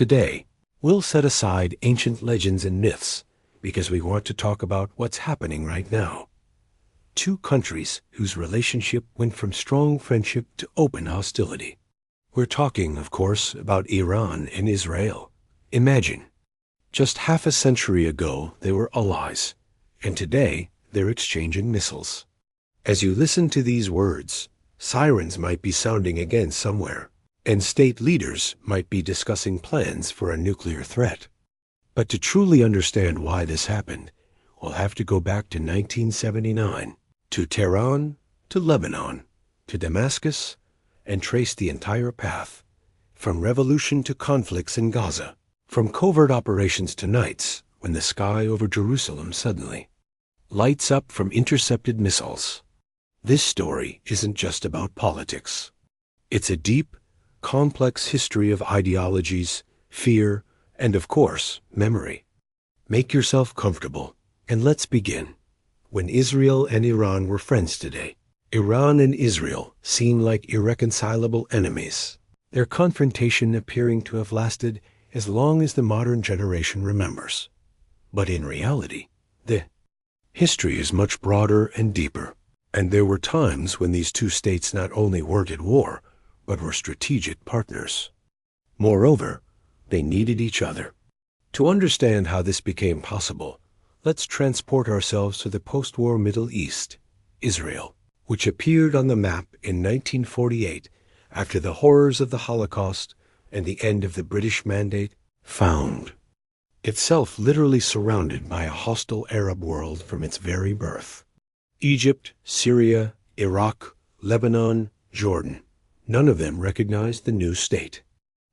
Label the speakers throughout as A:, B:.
A: Today, we'll set aside ancient legends and myths because we want to talk about what's happening right now. Two countries whose relationship went from strong friendship to open hostility. We're talking, of course, about Iran and Israel. Imagine, just half a century ago they were allies, and today they're exchanging missiles. As you listen to these words, sirens might be sounding again somewhere, and state leaders might be discussing plans for a nuclear threat. But to truly understand why this happened, we'll have to go back to 1979, to Tehran, to Lebanon, to Damascus, and trace the entire path, from revolution to conflicts in Gaza, from covert operations to nights when the sky over Jerusalem suddenly lights up from intercepted missiles. This story isn't just about politics. It's a deep, complex history of ideologies, fear, and of course, memory. Make yourself comfortable, and let's begin. When Israel and Iran were friends today, Iran and Israel seem like irreconcilable enemies, their confrontation appearing to have lasted as long as the modern generation remembers. But in reality, the history is much broader and deeper, and there were times when these two states not only weren't at war, but were strategic partners. Moreover, they needed each other. To understand how this became possible, let's transport ourselves to the post-war Middle East, Israel, which appeared on the map in 1948 after the horrors of the Holocaust and the end of the British Mandate, found itself literally surrounded by a hostile Arab world from its very birth. Egypt, Syria, Iraq, Lebanon, Jordan. None of them recognized the new state.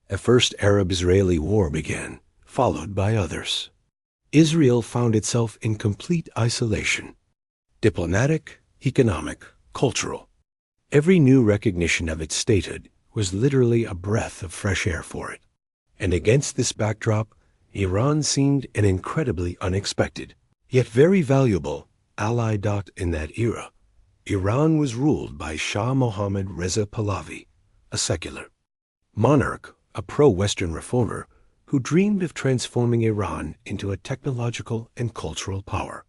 A: A first Arab-Israeli war began, followed by others. Israel found itself in complete isolation. Diplomatic, economic, cultural. Every new recognition of its statehood was literally a breath of fresh air for it. And against this backdrop, Iran seemed an incredibly unexpected, yet very valuable, ally. In that era, Iran was ruled by Shah Mohammad Reza Pahlavi, a secular monarch, a pro-Western reformer who dreamed of transforming Iran into a technological and cultural power.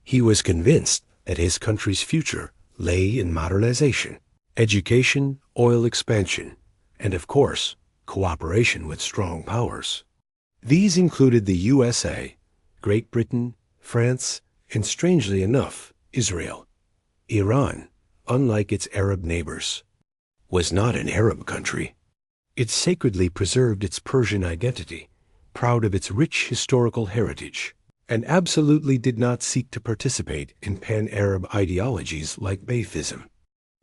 A: He was convinced that his country's future lay in modernization, education, oil expansion, and of course, cooperation with strong powers. These included the USA, Great Britain, France, and strangely enough, Israel. Iran, unlike its Arab neighbors, was not an Arab country. It sacredly preserved its Persian identity, proud of its rich historical heritage, and absolutely did not seek to participate in pan-Arab ideologies like Baithism.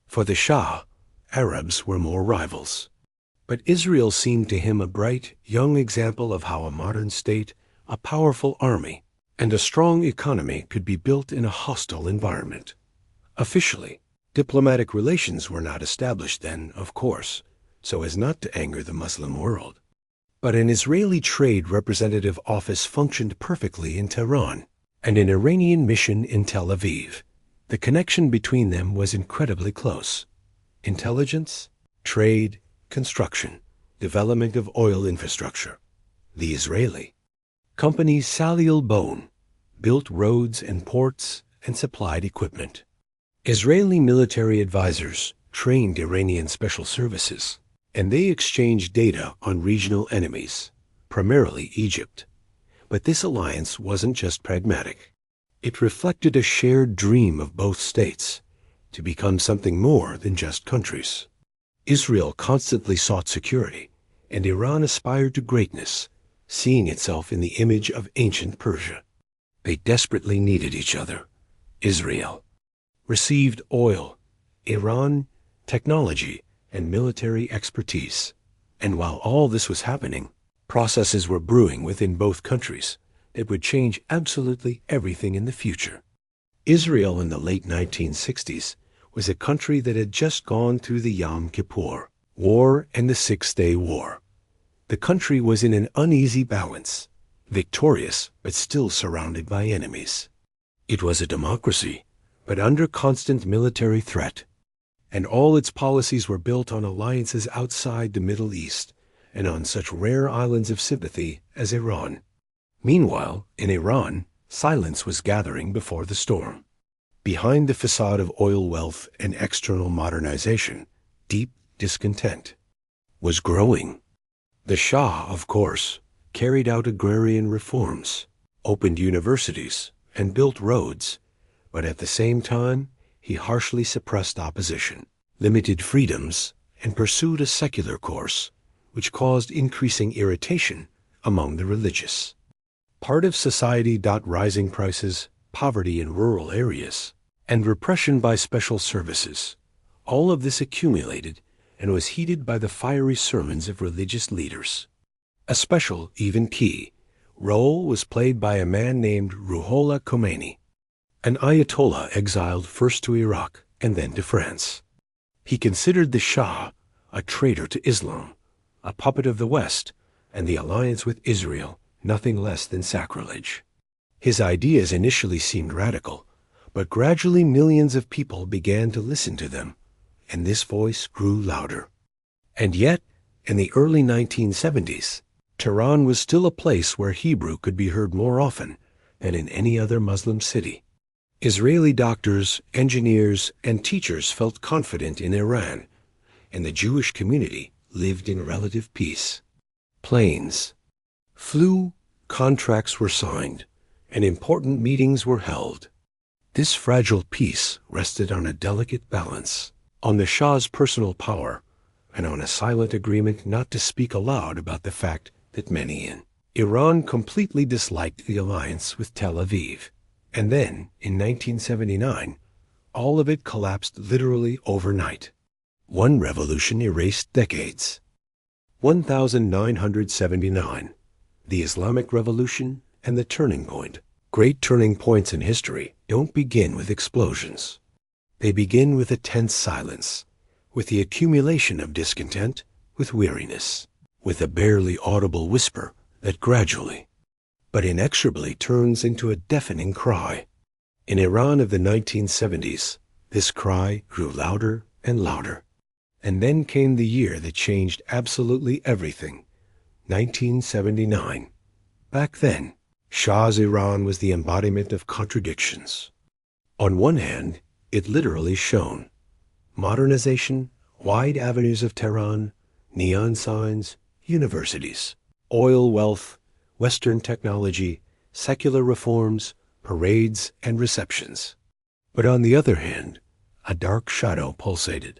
A: For the Shah, Arabs were more rivals. But Israel seemed to him a bright, young example of how a modern state, a powerful army, and a strong economy could be built in a hostile environment. Officially, diplomatic relations were not established then, of course, so as not to anger the Muslim world. But an Israeli trade representative office functioned perfectly in Tehran, and an Iranian mission in Tel Aviv. The connection between them was incredibly close. Intelligence, trade, construction, development of oil infrastructure. The Israeli company Salil Bone built roads and ports and supplied equipment. Israeli military advisors trained Iranian special services, and they exchanged data on regional enemies, primarily Egypt. But this alliance wasn't just pragmatic. It reflected a shared dream of both states to become something more than just countries. Israel constantly sought security, and Iran aspired to greatness, seeing itself in the image of ancient Persia. They desperately needed each other. Israel received oil, Iran technology and military expertise. And while all this was happening, processes were brewing within both countries that would change absolutely everything in the future. Israel in the late 1960s was a country that had just gone through the Yom Kippur War and the Six-Day War. The country was in an uneasy balance, victorious but still surrounded by enemies. It was a democracy, but under constant military threat, and all its policies were built on alliances outside the Middle East and on such rare islands of sympathy as Iran. Meanwhile, in Iran, silence was gathering before the storm. Behind the facade of oil wealth and external modernization, deep discontent was growing. The Shah, of course, carried out agrarian reforms, opened universities, and built roads, but at the same time, he harshly suppressed opposition, limited freedoms, and pursued a secular course, which caused increasing irritation among the religious. Part of society. Rising prices, poverty in rural areas, and repression by special services, all of this accumulated and was heated by the fiery sermons of religious leaders. A special, even key, role was played by a man named Ruhollah Khomeini, an Ayatollah exiled first to Iraq and then to France. He considered the Shah a traitor to Islam, a puppet of the West, and the alliance with Israel nothing less than sacrilege. His ideas initially seemed radical, but gradually millions of people began to listen to them, and this voice grew louder. And yet, in the early 1970s, Tehran was still a place where Hebrew could be heard more often than in any other Muslim city. Israeli doctors, engineers, and teachers felt confident in Iran, and the Jewish community lived in relative peace. Planes flew, contracts were signed, and important meetings were held. This fragile peace rested on a delicate balance, on the Shah's personal power, and on a silent agreement not to speak aloud about the fact that many in Iran completely disliked the alliance with Tel Aviv. And then, in 1979, all of it collapsed literally overnight. One revolution erased decades. 1979, the Islamic Revolution and the turning point. Great turning points in history don't begin with explosions. They begin with a tense silence, with the accumulation of discontent, with weariness, with a barely audible whisper that gradually, but inexorably turns into a deafening cry. In Iran of the 1970s, this cry grew louder and louder. And then came the year that changed absolutely everything, 1979. Back then, Shah's Iran was the embodiment of contradictions. On one hand, it literally shone. Modernization, wide avenues of Tehran, neon signs, universities, oil wealth, Western technology, secular reforms, parades, and receptions. But on the other hand, a dark shadow pulsated.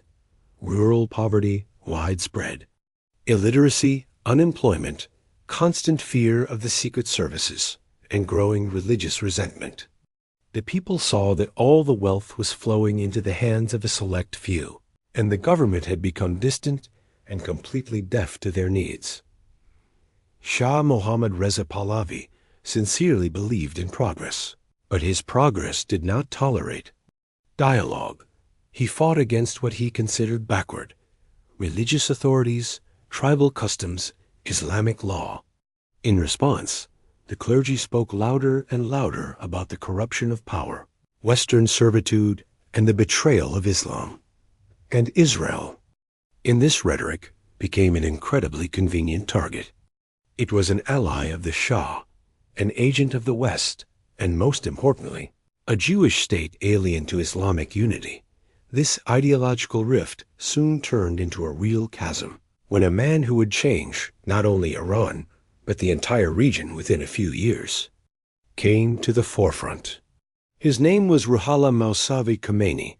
A: Rural poverty widespread. Illiteracy, unemployment, constant fear of the secret services, and growing religious resentment. The people saw that all the wealth was flowing into the hands of a select few, and the government had become distant and completely deaf to their needs. Shah Mohammad Reza Pahlavi sincerely believed in progress, but his progress did not tolerate dialogue. He fought against what he considered backward: religious authorities, tribal customs, Islamic law. In response, the clergy spoke louder and louder about the corruption of power, Western servitude, and the betrayal of Islam. And Israel, in this rhetoric, became an incredibly convenient target. It was an ally of the Shah, an agent of the West, and most importantly, a Jewish state alien to Islamic unity. This ideological rift soon turned into a real chasm, when a man who would change not only Iran, but the entire region within a few years, came to the forefront. His name was Ruhollah Mousavi Khomeini,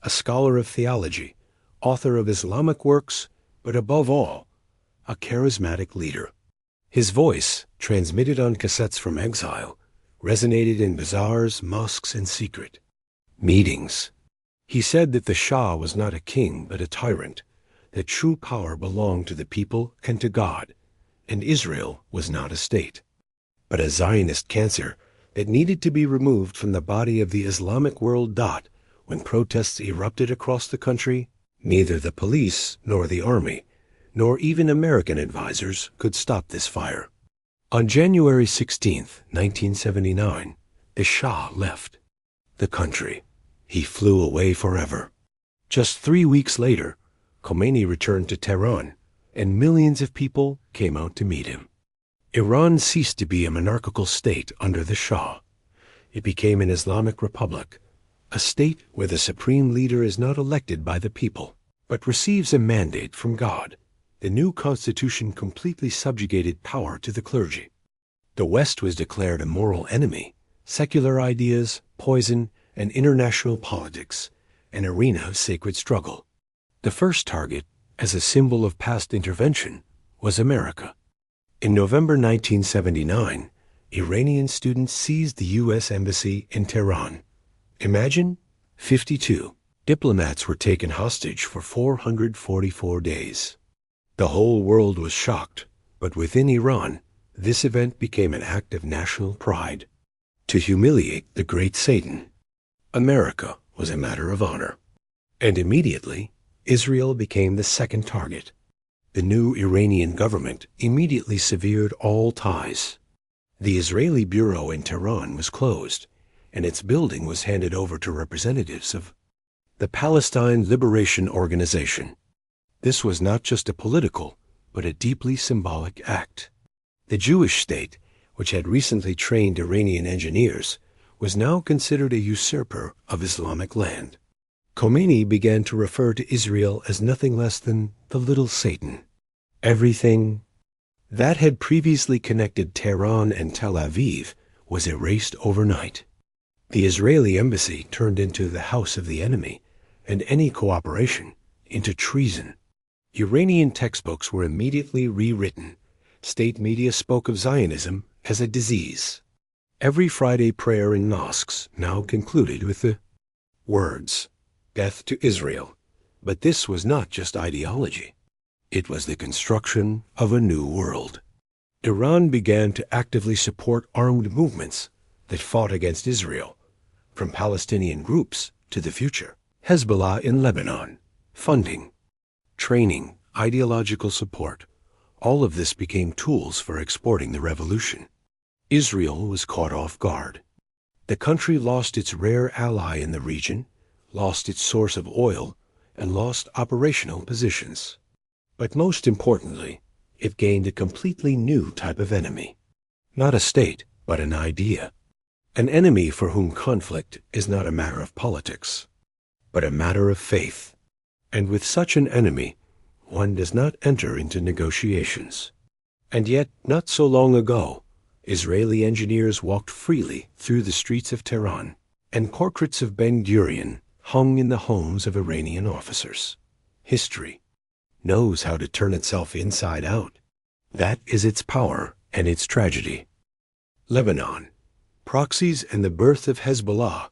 A: a scholar of theology, author of Islamic works, but above all, a charismatic leader. His voice, transmitted on cassettes from exile, resonated in bazaars, mosques, and secret meetings. He said that the Shah was not a king but a tyrant, that true power belonged to the people and to God, and Israel was not a state, but a Zionist cancer that needed to be removed from the body of the Islamic world. When protests erupted across the country, neither the police nor the army, nor even American advisors could stop this fire. On January 16, 1979, the Shah left the country. He flew away forever. Just 3 weeks later, Khomeini returned to Tehran, and millions of people came out to meet him. Iran ceased to be a monarchical state under the Shah. It became an Islamic republic, a state where the supreme leader is not elected by the people, but receives a mandate from God. The new constitution completely subjugated power to the clergy. The West was declared a moral enemy. Secular ideas, poison, and international politics, an arena of sacred struggle. The first target, as a symbol of past intervention, was America. In November 1979, Iranian students seized the U.S. Embassy in Tehran. Imagine, 52 diplomats were taken hostage for 444 days. The whole world was shocked, but within Iran, this event became an act of national pride. To humiliate the great Satan, America was a matter of honor. And immediately, Israel became the second target. The new Iranian government immediately severed all ties. The Israeli bureau in Tehran was closed, and its building was handed over to representatives of the Palestine Liberation Organization. This was not just a political, but a deeply symbolic act. The Jewish state, which had recently trained Iranian engineers, was now considered a usurper of Islamic land. Khomeini began to refer to Israel as nothing less than the little Satan. Everything that had previously connected Tehran and Tel Aviv was erased overnight. The Israeli embassy turned into the house of the enemy, and any cooperation into treason. Iranian textbooks were immediately rewritten. State media spoke of Zionism as a disease. Every Friday prayer in mosques now concluded with the words, "Death to Israel." But this was not just ideology. It was the construction of a new world. Iran began to actively support armed movements that fought against Israel, from Palestinian groups to the future. Hezbollah in Lebanon, funding, training, ideological support. All of this became tools for exporting the revolution. Israel was caught off guard. The country lost its rare ally in the region, lost its source of oil, and lost operational positions. But most importantly, it gained a completely new type of enemy. Not a state, but an idea. An enemy for whom conflict is not a matter of politics, but a matter of faith. And with such an enemy, one does not enter into negotiations. And yet, not so long ago, Israeli engineers walked freely through the streets of Tehran, and portraits of Ben Gurion hung in the homes of Iranian officers. History knows how to turn itself inside out. That is its power and its tragedy. Lebanon, proxies and the birth of Hezbollah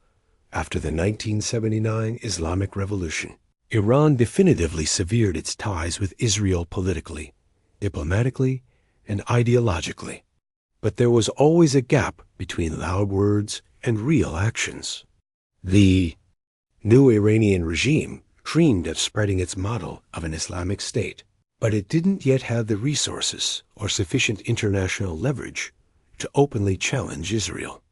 A: after the 1979 Islamic Revolution. Iran definitively severed its ties with Israel politically, diplomatically, and ideologically. But there was always a gap between loud words and real actions. The new Iranian regime dreamed of spreading its model of an Islamic state, but it didn't yet have the resources or sufficient international leverage to openly challenge Israel.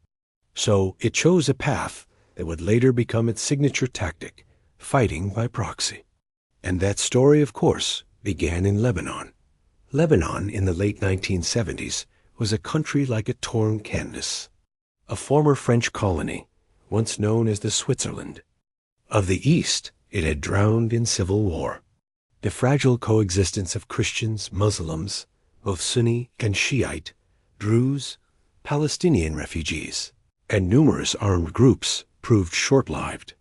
A: So it chose a path that would later become its signature tactic, fighting by proxy. And that story, of course, began in Lebanon. Lebanon in the late 1970s was a country like a torn canvas, a former French colony, once known as the Switzerland. Of the East, it had drowned in civil war. The fragile coexistence of Christians, Muslims, both Sunni and Shiite, Druze, Palestinian refugees, and numerous armed groups proved short-lived.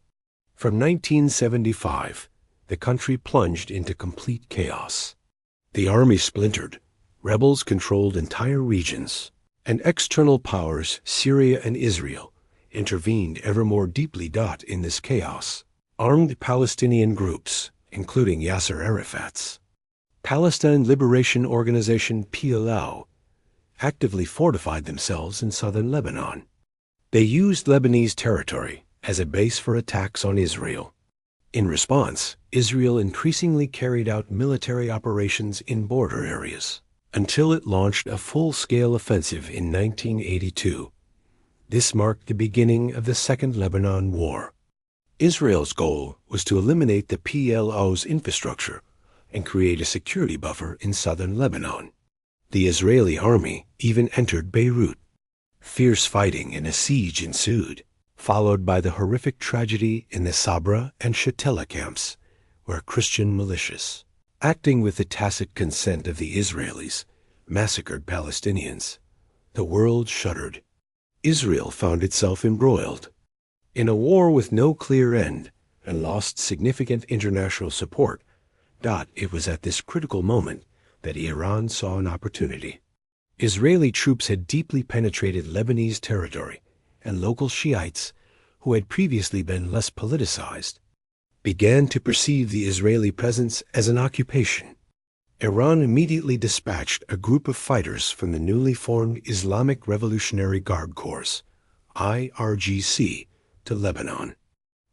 A: From 1975, the country plunged into complete chaos. The army splintered, rebels controlled entire regions, and external powers, Syria and Israel, intervened ever more deeply in this chaos. Armed Palestinian groups, including Yasser Arafat's Palestine Liberation Organization PLO, actively fortified themselves in southern Lebanon. They used Lebanese territory as a base for attacks on Israel. In response, Israel increasingly carried out military operations in border areas, until it launched a full-scale offensive in 1982. This marked the beginning of the Second Lebanon War. Israel's goal was to eliminate the PLO's infrastructure, and create a security buffer in southern Lebanon. The Israeli army even entered Beirut. Fierce fighting and a siege ensued, followed by the horrific tragedy in the Sabra and Shatila camps, where Christian militias, acting with the tacit consent of the Israelis, massacred Palestinians. The world shuddered. Israel found itself embroiled in a war with no clear end and lost significant international support. It was at this critical moment that Iran saw an opportunity. Israeli troops had deeply penetrated Lebanese territory, and local Shiites, who had previously been less politicized, began to perceive the Israeli presence as an occupation. Iran immediately dispatched a group of fighters from the newly formed Islamic Revolutionary Guard Corps, IRGC, to Lebanon.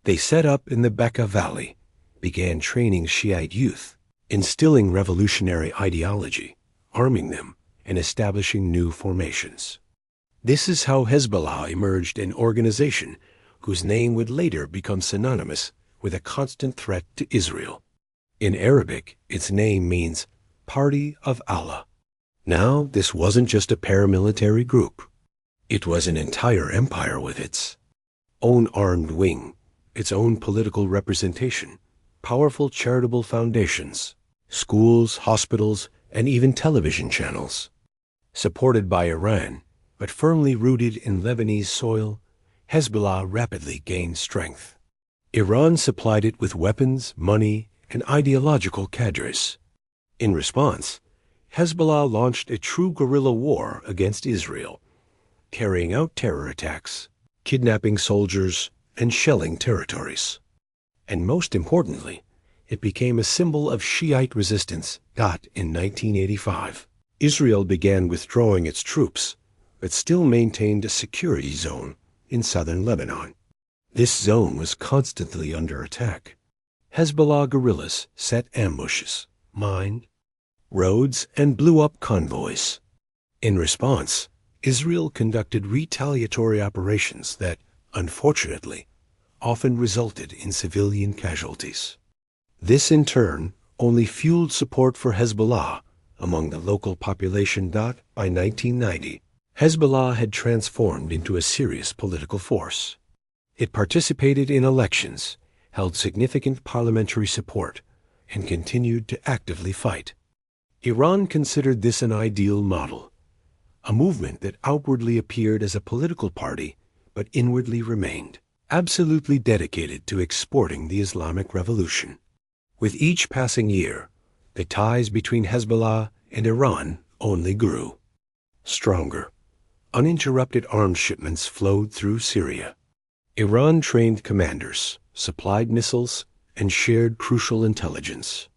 A: They set up in the Bekaa Valley, began training Shiite youth, instilling revolutionary ideology, arming them, and establishing new formations. This is how Hezbollah emerged, an organization whose name would later become synonymous with a constant threat to Israel. In Arabic, its name means Party of Allah. Now, this wasn't just a paramilitary group. It was an entire empire with its own armed wing, its own political representation, powerful charitable foundations, schools, hospitals, and even television channels. Supported by Iran, but firmly rooted in Lebanese soil, Hezbollah rapidly gained strength. Iran supplied it with weapons, money, and ideological cadres. In response, Hezbollah launched a true guerrilla war against Israel, carrying out terror attacks, kidnapping soldiers, and shelling territories. And most importantly, it became a symbol of Shiite resistance. In 1985, Israel began withdrawing its troops, but still maintained a security zone in southern Lebanon. This zone was constantly under attack. Hezbollah guerrillas set ambushes, mined roads, and blew up convoys. In response, Israel conducted retaliatory operations that, unfortunately, often resulted in civilian casualties. This, in turn, only fueled support for Hezbollah among the local population. By 1990, Hezbollah had transformed into a serious political force. It participated in elections, held significant parliamentary support, and continued to actively fight. Iran considered this an ideal model, a movement that outwardly appeared as a political party but inwardly remained absolutely dedicated to exporting the Islamic Revolution. With each passing year, the ties between Hezbollah and Iran only grew stronger. Uninterrupted arms shipments flowed through Syria. Iran trained commanders, supplied missiles, and shared crucial intelligence.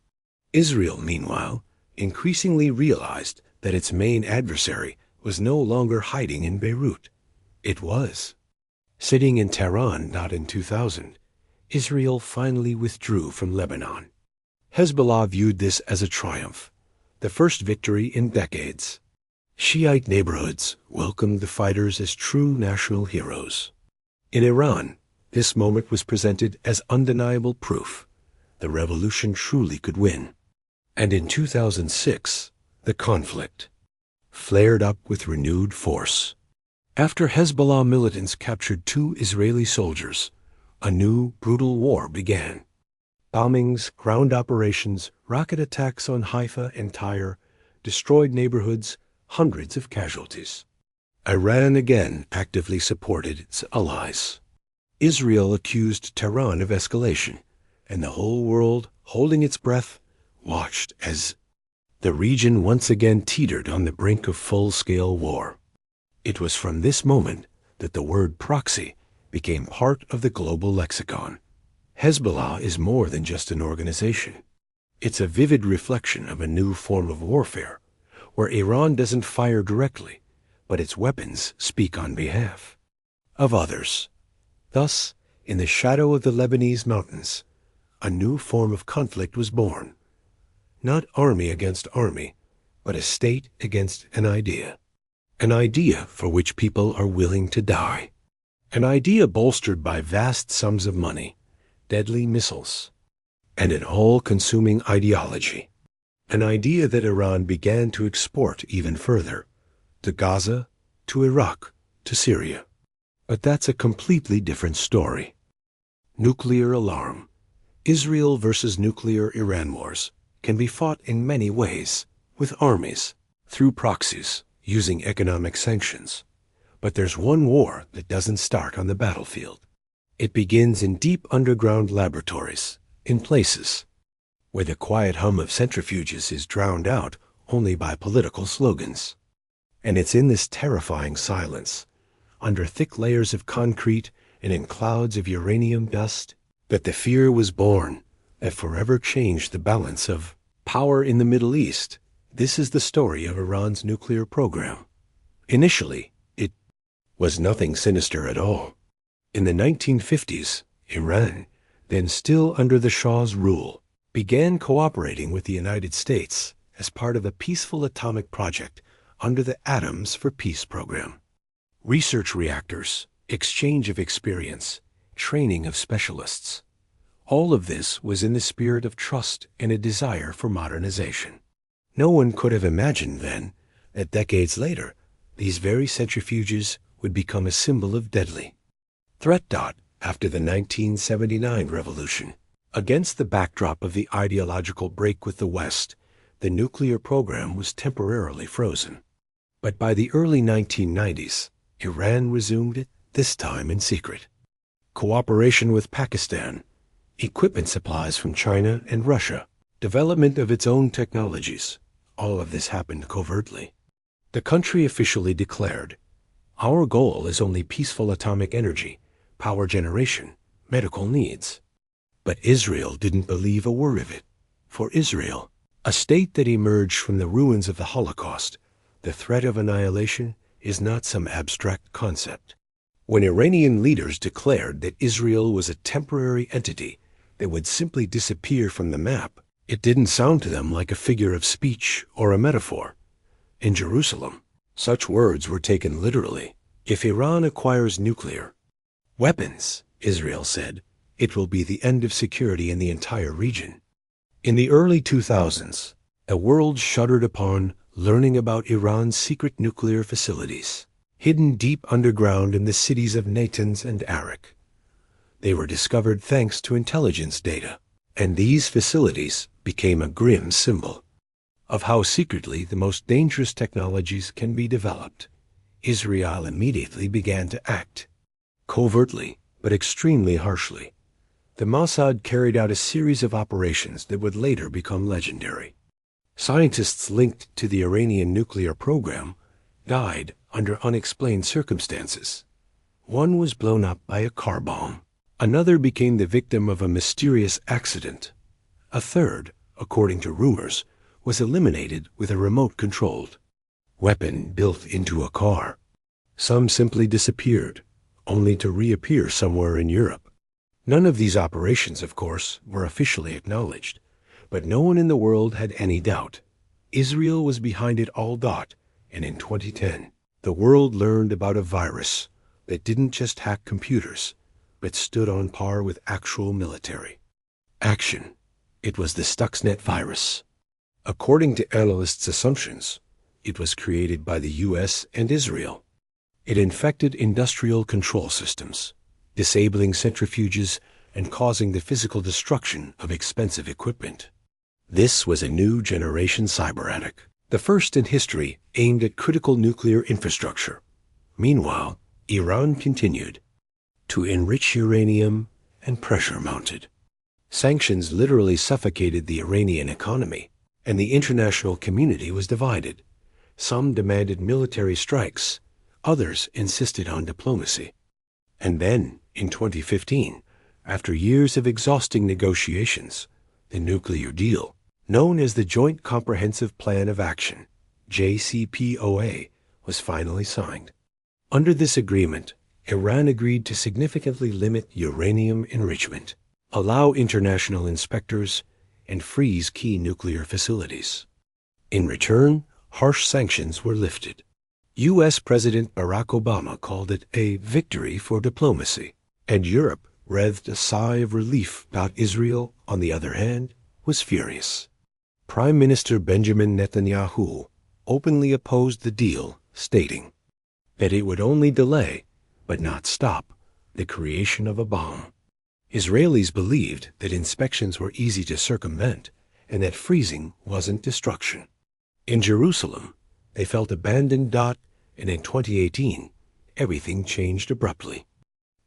A: Israel, meanwhile, increasingly realized that its main adversary was no longer hiding in Beirut. It was sitting in Tehran. In 2000, Israel finally withdrew from Lebanon. Hezbollah viewed this as a triumph, the first victory in decades. Shiite neighborhoods welcomed the fighters as true national heroes. In Iran, this moment was presented as undeniable proof the revolution truly could win. And in 2006, the conflict flared up with renewed force. After Hezbollah militants captured 2 Israeli soldiers, a new, brutal war began. Bombings, ground operations, rocket attacks on Haifa and Tyre destroyed neighborhoods, hundreds of casualties. Iran again actively supported its allies. Israel accused Tehran of escalation, and the whole world, holding its breath, watched as the region once again teetered on the brink of full-scale war. It was from this moment that the word proxy became part of the global lexicon. Hezbollah is more than just an organization. It's a vivid reflection of a new form of warfare, where Iran doesn't fire directly, but its weapons speak on behalf of others. Thus, in the shadow of the Lebanese mountains, a new form of conflict was born. Not army against army, but a state against an idea. An idea for which people are willing to die. An idea bolstered by vast sums of money, deadly missiles, and an all-consuming ideology. an idea that Iran began to export even further, to Gaza, to Iraq, to Syria. But that's a completely different story. Nuclear alarm. Israel versus nuclear Iran wars can be fought in many ways, with armies, through proxies, using economic sanctions. But there's one war that doesn't start on the battlefield. It begins in deep underground laboratories, in places where the quiet hum of centrifuges is drowned out only by political slogans. And it's in this terrifying silence, under thick layers of concrete and in clouds of uranium dust, that the fear was born that forever changed the balance of power in the Middle East. This is the story of Iran's nuclear program. Initially, it was nothing sinister at all. In the 1950s, Iran, then still under the Shah's rule, began cooperating with the United States as part of a peaceful atomic project under the Atoms for Peace program. Research reactors, exchange of experience, training of specialists. All of this was in the spirit of trust and a desire for modernization. No one could have imagined then that decades later, these very centrifuges would become a symbol of deadly threat. After the 1979 revolution, against the backdrop of the ideological break with the West, the nuclear program was temporarily frozen. But by the early 1990s, Iran resumed it, this time in secret. Cooperation with Pakistan, equipment supplies from China and Russia, development of its own technologies, all of this happened covertly. The country officially declared, "Our goal is only peaceful atomic energy, power generation, medical needs." But Israel didn't believe a word of it. For Israel, a state that emerged from the ruins of the Holocaust, the threat of annihilation is not some abstract concept. When Iranian leaders declared that Israel was a temporary entity that would simply disappear from the map, it didn't sound to them like a figure of speech or a metaphor. In Jerusalem, such words were taken literally. If Iran acquires nuclear weapons, Israel said, it will be the end of security in the entire region. In the early 2000s, the world shuddered upon learning about Iran's secret nuclear facilities, hidden deep underground in the cities of Natanz and Arak. They were discovered thanks to intelligence data, and these facilities became a grim symbol of how secretly the most dangerous technologies can be developed. Israel immediately began to act, covertly but extremely harshly. The Mossad carried out a series of operations that would later become legendary. Scientists linked to the Iranian nuclear program died under unexplained circumstances. One was blown up by a car bomb. Another became the victim of a mysterious accident. A third, according to rumors, was eliminated with a remote-controlled weapon built into a car. Some simply disappeared, only to reappear somewhere in Europe. None of these operations, of course, were officially acknowledged, but no one in the world had any doubt. Israel was behind it all. And in 2010, the world learned about a virus that didn't just hack computers, but stood on par with actual military action. It was the Stuxnet virus. According to analysts' assumptions, it was created by the US and Israel. It infected industrial control systems, disabling centrifuges and causing the physical destruction of expensive equipment. This was a new generation cyber attack, the first in history aimed at critical nuclear infrastructure. Meanwhile, Iran continued to enrich uranium and pressure mounted. Sanctions literally suffocated the Iranian economy, and the international community was divided. Some demanded military strikes, others insisted on diplomacy. And then, in 2015, after years of exhausting negotiations, the nuclear deal, known as the Joint Comprehensive Plan of Action, JCPOA, was finally signed. Under this agreement, Iran agreed to significantly limit uranium enrichment, allow international inspectors, and freeze key nuclear facilities. In return, harsh sanctions were lifted. U.S. President Barack Obama called it a victory for diplomacy, and Europe breathed a sigh of relief. Israel, on the other hand, was furious. Prime Minister Benjamin Netanyahu openly opposed the deal, stating that it would only delay, but not stop, the creation of a bomb. Israelis believed that inspections were easy to circumvent and that freezing wasn't destruction. In Jerusalem, they felt abandoned. And in 2018, everything changed abruptly.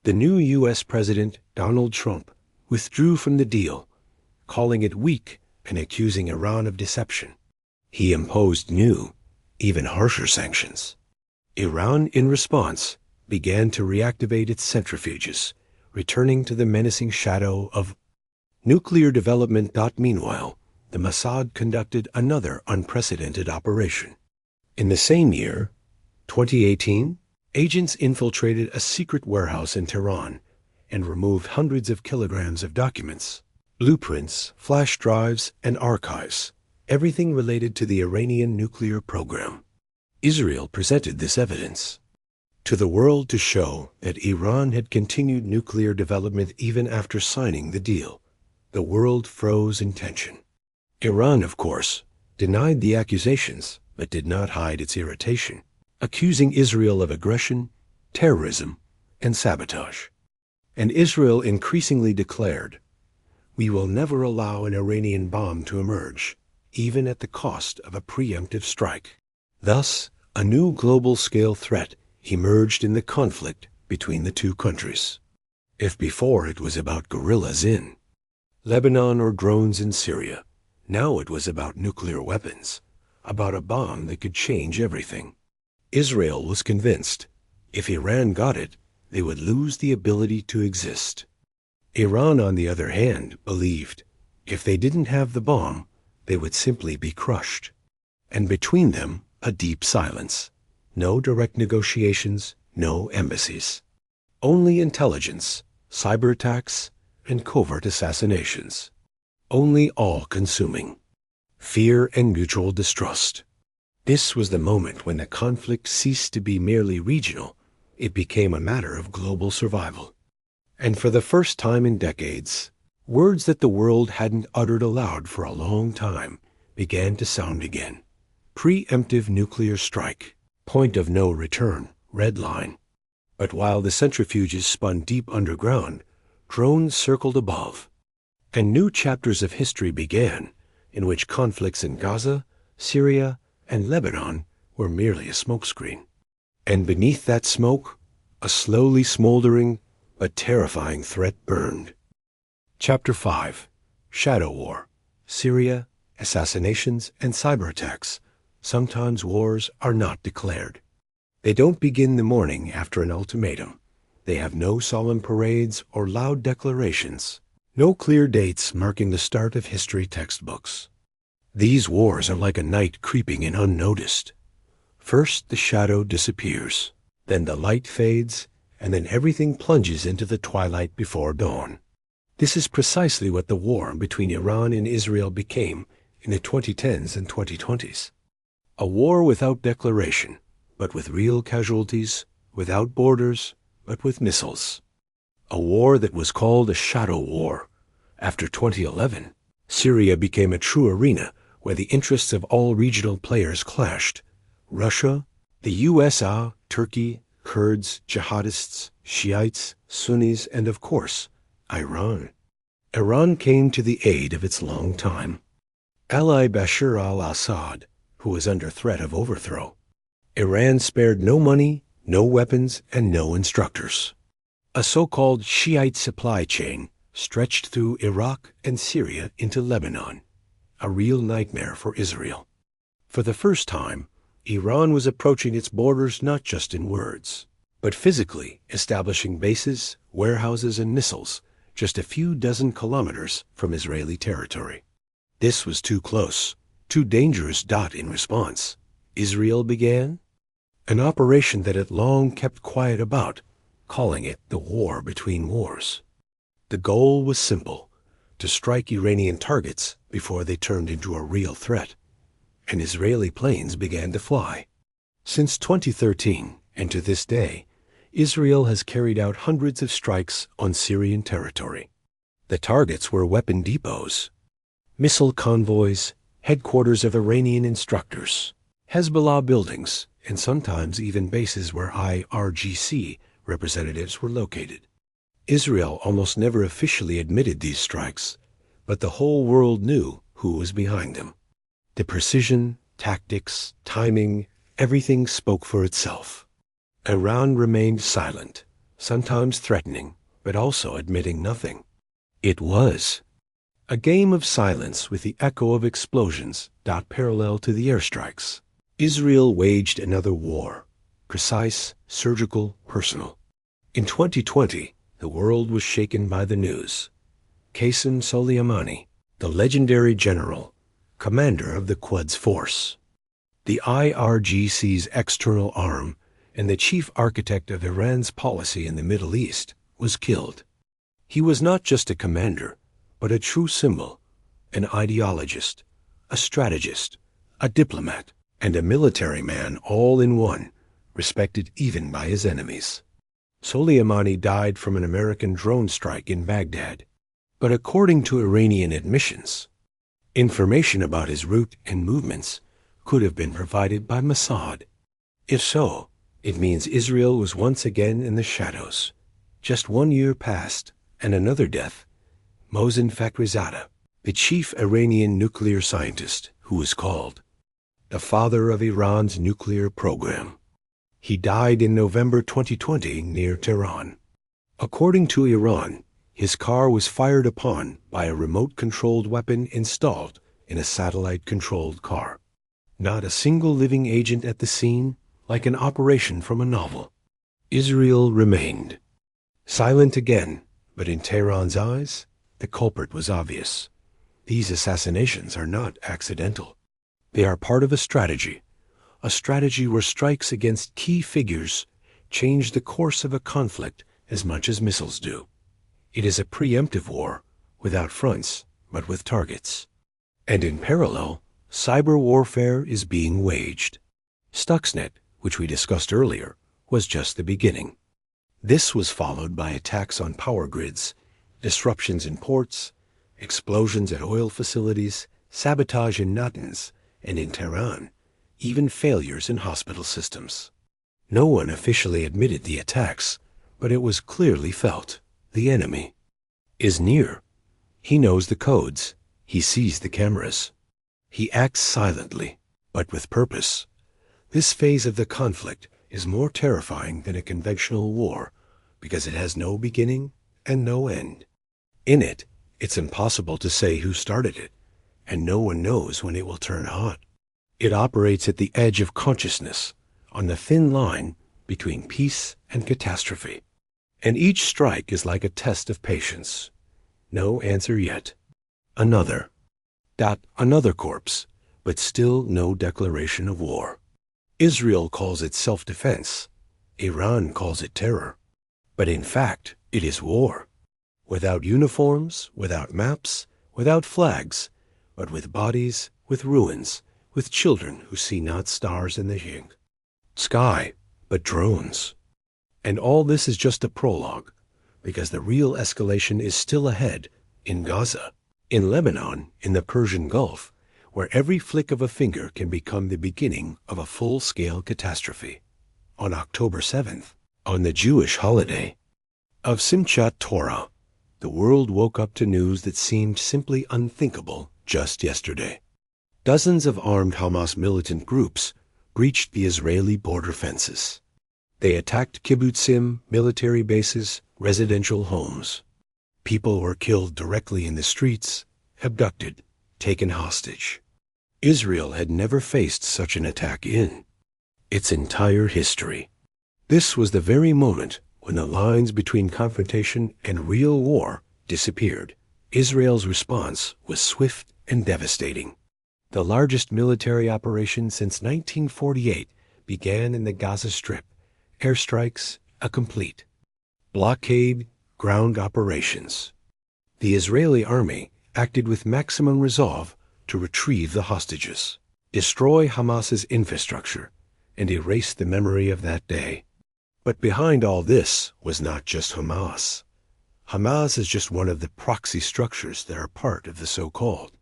A: The new U.S. President, Donald Trump, withdrew from the deal, calling it weak and accusing Iran of deception. He imposed new, even harsher sanctions. Iran, in response, began to reactivate its centrifuges, returning to the menacing shadow of nuclear development. Meanwhile, the Mossad conducted another unprecedented operation. In the same year, 2018, agents infiltrated a secret warehouse in Tehran and removed hundreds of kilograms of documents, blueprints, flash drives, and archives, everything related to the Iranian nuclear program. Israel presented this evidence to the world to show that Iran had continued nuclear development even after signing the deal. The world froze in tension. Iran, of course, denied the accusations, but did not hide its irritation, accusing Israel of aggression, terrorism, and sabotage. And Israel increasingly declared, "We will never allow an Iranian bomb to emerge, even at the cost of a preemptive strike." Thus, a new global-scale threat emerged in the conflict between the two countries. If before it was about guerrillas in Lebanon or drones in Syria, now it was about nuclear weapons, about a bomb that could change everything. Israel was convinced if Iran got it, they would lose the ability to exist. Iran, on the other hand, believed if they didn't have the bomb, they would simply be crushed. And between them, a deep silence. No direct negotiations, no embassies. Only intelligence, cyber attacks, and covert assassinations. Only all-consuming. Fear and mutual distrust. This was the moment when the conflict ceased to be merely regional. It became a matter of global survival. And for the first time in decades, words that the world hadn't uttered aloud for a long time began to sound again. Preemptive nuclear strike. Point of no return. Red line. But while the centrifuges spun deep underground, drones circled above. And new chapters of history began, in which conflicts in Gaza, Syria, and Lebanon were merely a smokescreen. And beneath that smoke, a slowly smoldering but terrifying threat burned. Chapter 5. Shadow War. Syria, assassinations, and cyber attacks. Sometimes wars are not declared. They don't begin the morning after an ultimatum. They have no solemn parades or loud declarations. No clear dates marking the start of history textbooks. These wars are like a night creeping in unnoticed. First the shadow disappears, then the light fades, and then everything plunges into the twilight before dawn. This is precisely what the war between Iran and Israel became in the 2010s and 2020s. A war without declaration, but with real casualties, without borders, but with missiles. A war that was called a shadow war. After 2011, Syria became a true arena where the interests of all regional players clashed. Russia, the USA, Turkey, Kurds, jihadists, Shiites, Sunnis, and of course, Iran. Iran came to the aid of its long-time ally Bashar al-Assad, who was under threat of overthrow. Iran spared no money, no weapons, and no instructors. A so-called Shiite supply chain stretched through Iraq and Syria into Lebanon, a real nightmare for Israel. For the first time, Iran was approaching its borders not just in words, but physically establishing bases, warehouses, and missiles just a few dozen kilometers from Israeli territory. This was too close, too dangerous. In response, Israel began an operation that it long kept quiet about, calling it the war between wars. The goal was simple: to strike Iranian targets before they turned into a real threat. And Israeli planes began to fly. Since 2013, and to this day, Israel has carried out hundreds of strikes on Syrian territory. The targets were weapon depots, missile convoys, headquarters of Iranian instructors, Hezbollah buildings, and sometimes even bases where IRGC representatives were located. Israel almost never officially admitted these strikes, but the whole world knew who was behind them. The precision, tactics, timing, everything spoke for itself. Iran remained silent, sometimes threatening, but also admitting nothing. It was a game of silence with the echo of explosions dot parallel to the airstrikes. Israel waged another war, precise, surgical, personal. In 2020, the world was shaken by the news. Qasem Soleimani, the legendary general, commander of the Quds Force, the IRGC's external arm and the chief architect of Iran's policy in the Middle East, was killed. He was not just a commander, but a true symbol, an ideologist, a strategist, a diplomat, and a military man all in one, respected even by his enemies. Soleimani died from an American drone strike in Baghdad, but according to Iranian admissions, information about his route and movements could have been provided by Mossad. If so, it means Israel was once again in the shadows. Just 1 year passed, and another death. Mohsen Fakhrizadeh, the chief Iranian nuclear scientist, who was called the father of Iran's nuclear program. He died in November 2020 near Tehran. According to Iran, his car was fired upon by a remote-controlled weapon installed in a satellite-controlled car. Not a single living agent at the scene, like an operation from a novel. Israel remained silent again, but in Tehran's eyes, the culprit was obvious. These assassinations are not accidental. They are part of a strategy where strikes against key figures change the course of a conflict as much as missiles do. It is a preemptive war, without fronts, but with targets. And in parallel, cyber warfare is being waged. Stuxnet, which we discussed earlier, was just the beginning. This was followed by attacks on power grids, disruptions in ports, explosions at oil facilities, sabotage in Natanz, and in Tehran, even failures in hospital systems. No one officially admitted the attacks, but it was clearly felt. The enemy is near. He knows the codes. He sees the cameras. He acts silently, but with purpose. This phase of the conflict is more terrifying than a conventional war because it has no beginning and no end. In it, it's impossible to say who started it, and no one knows when it will turn hot. It operates at the edge of consciousness, on the thin line between peace and catastrophe. And each strike is like a test of patience. No answer yet. Another corpse, but still no declaration of war. Israel calls it self-defense. Iran calls it terror. But in fact, it is war. Without uniforms, without maps, without flags, but with bodies, with ruins, with children who see not stars in the sky, but drones. And all this is just a prologue, because the real escalation is still ahead, in Gaza, in Lebanon, in the Persian Gulf, where every flick of a finger can become the beginning of a full-scale catastrophe. On October 7th, on the Jewish holiday of Simchat Torah, the world woke up to news that seemed simply unthinkable just yesterday. Dozens of armed Hamas militant groups breached the Israeli border fences. They attacked kibbutzim, military bases, residential homes. People were killed directly in the streets, abducted, taken hostage. Israel had never faced such an attack in its entire history. This was the very moment when the lines between confrontation and real war disappeared. Israel's response was swift and devastating. The largest military operation since 1948 began in the Gaza Strip. Airstrikes, a complete blockade, ground operations. The Israeli army acted with maximum resolve to retrieve the hostages, destroy Hamas's infrastructure, and erase the memory of that day. But behind all this was not just Hamas. Hamas is just one of the proxy structures that are part of the so-called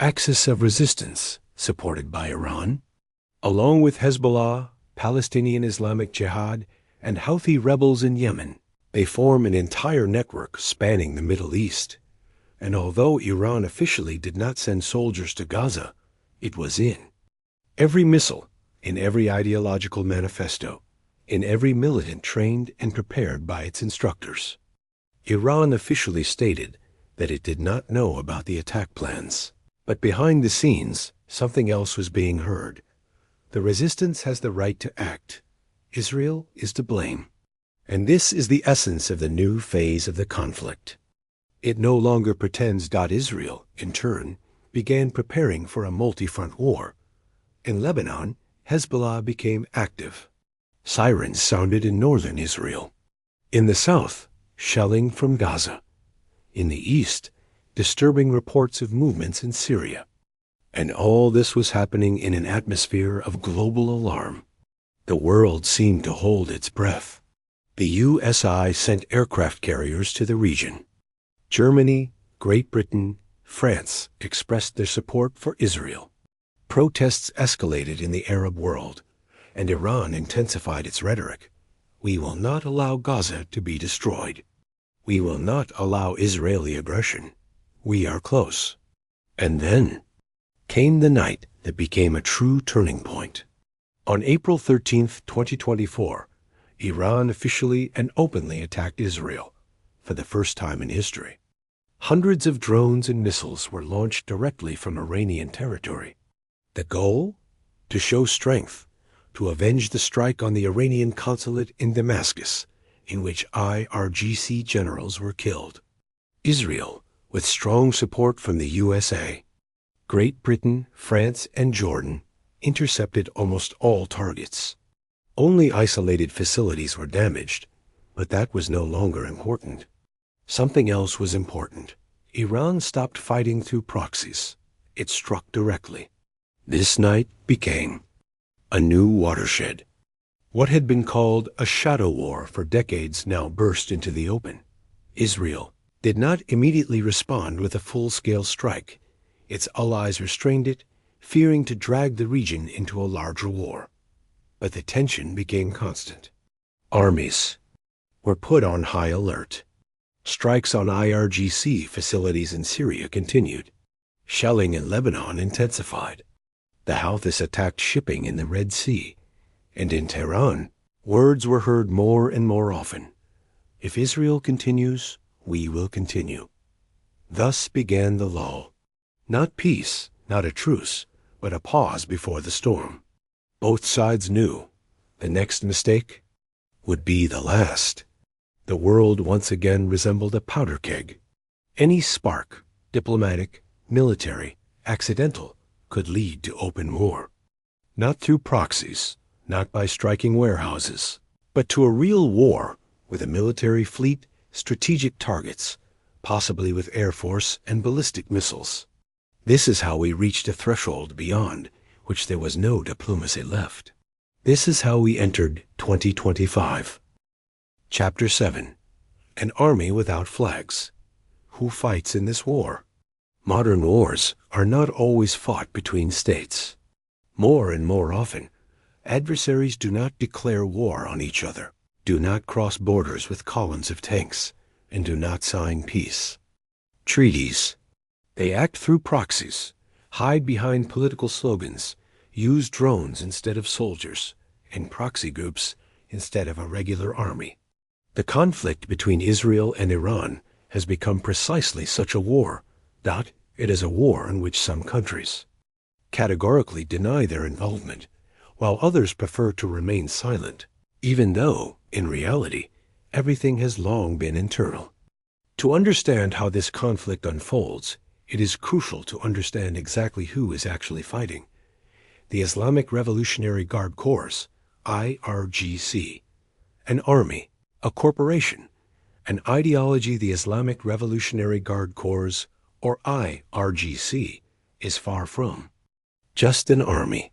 A: axis of resistance supported by Iran, along with Hezbollah, Palestinian Islamic Jihad, and Houthi rebels in Yemen. They form an entire network spanning the Middle East. And although Iran officially did not send soldiers to Gaza, it was in every missile, in every ideological manifesto, in every militant trained and prepared by its instructors. Iran officially stated that it did not know about the attack plans. But behind the scenes, something else was being heard. The resistance has the right to act. Israel is to blame. And this is the essence of the new phase of the conflict. It no longer pretends Israel, in turn, began preparing for a multi-front war. In Lebanon, Hezbollah became active. Sirens sounded in northern Israel. In the south, shelling from Gaza. In the east, disturbing reports of movements in Syria. And all this was happening in an atmosphere of global alarm. The world seemed to hold its breath. The USA sent aircraft carriers to the region. Germany, Great Britain, France expressed their support for Israel. Protests escalated in the Arab world, and Iran intensified its rhetoric. We will not allow Gaza to be destroyed. We will not allow Israeli aggression. We are close. And then came the night that became a true turning point. On April 13, 2024, Iran officially and openly attacked Israel for the first time in history. Hundreds of drones and missiles were launched directly from Iranian territory. The goal? To show strength, to avenge the strike on the Iranian consulate in Damascus, in which IRGC generals were killed. Israel, with strong support from the USA, Great Britain, France, and Jordan, intercepted almost all targets. Only isolated facilities were damaged, but that was no longer important. Something else was important. Iran stopped fighting through proxies. It struck directly. This night became a new watershed. What had been called a shadow war for decades now burst into the open. Israel did not immediately respond with a full-scale strike. Its allies restrained it, fearing to drag the region into a larger war. But the tension became constant. Armies were put on high alert. Strikes on IRGC facilities in Syria continued. Shelling in Lebanon intensified. The Houthis attacked shipping in the Red Sea. And in Tehran, words were heard more and more often. If Israel continues, we will continue. Thus began the lull. Not peace, not a truce, but a pause before the storm. Both sides knew the next mistake would be the last. The world once again resembled a powder keg. Any spark, diplomatic, military, accidental, could lead to open war. Not through proxies, not by striking warehouses, but to a real war with a military fleet, strategic targets, possibly with air force and ballistic missiles. This is how we reached a threshold beyond which there was no diplomacy left. This is how we entered 2025. Chapter 7. An Army Without Flags. Who fights in this war? Modern wars are not always fought between states. More and more often, adversaries do not declare war on each other, do not cross borders with columns of tanks, and do not sign peace treaties. They act through proxies, hide behind political slogans, use drones instead of soldiers, and proxy groups instead of a regular army. The conflict between Israel and Iran has become precisely such a war. It is a war in which some countries categorically deny their involvement, while others prefer to remain silent, even though, in reality, everything has long been internal. To understand how this conflict unfolds, it is crucial to understand exactly who is actually fighting. The Islamic Revolutionary Guard Corps, IRGC, an army, a corporation, an ideology. The Islamic Revolutionary Guard Corps, or IRGC, is far from just an army.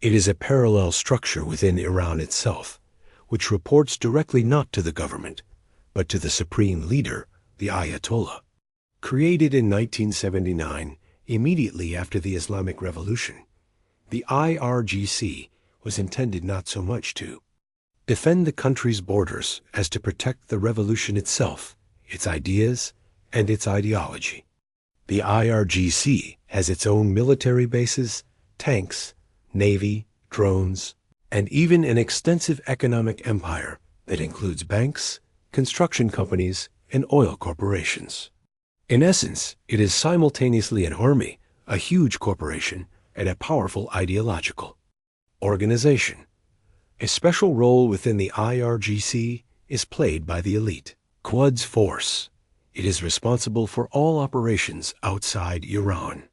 A: It is a parallel structure within Iran itself, which reports directly not to the government, but to the supreme leader, the Ayatollah. Created in 1979, Immediately after the Islamic Revolution, the IRGC was intended not so much to defend the country's borders as to protect the revolution itself, its ideas, and its ideology. The IRGC has its own military bases, tanks, navy, drones, and even an extensive economic empire that includes banks, construction companies, and oil corporations. In essence, it is simultaneously an army, a huge corporation, and a powerful ideological organization. A special role within the IRGC is played by the elite Quds Force. It is responsible for all operations outside Iran.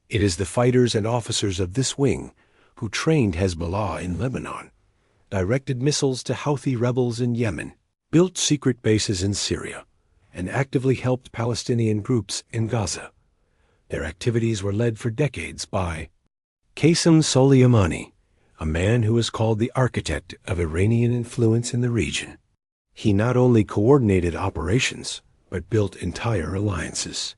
A: It is the fighters and officers of this wing who trained Hezbollah in Lebanon, directed missiles to Houthi rebels in Yemen, built secret bases in Syria, and actively helped Palestinian groups in Gaza. Their activities were led for decades by Qasem Soleimani, a man who is called the architect of Iranian influence in the region. He not only coordinated operations, but built entire alliances.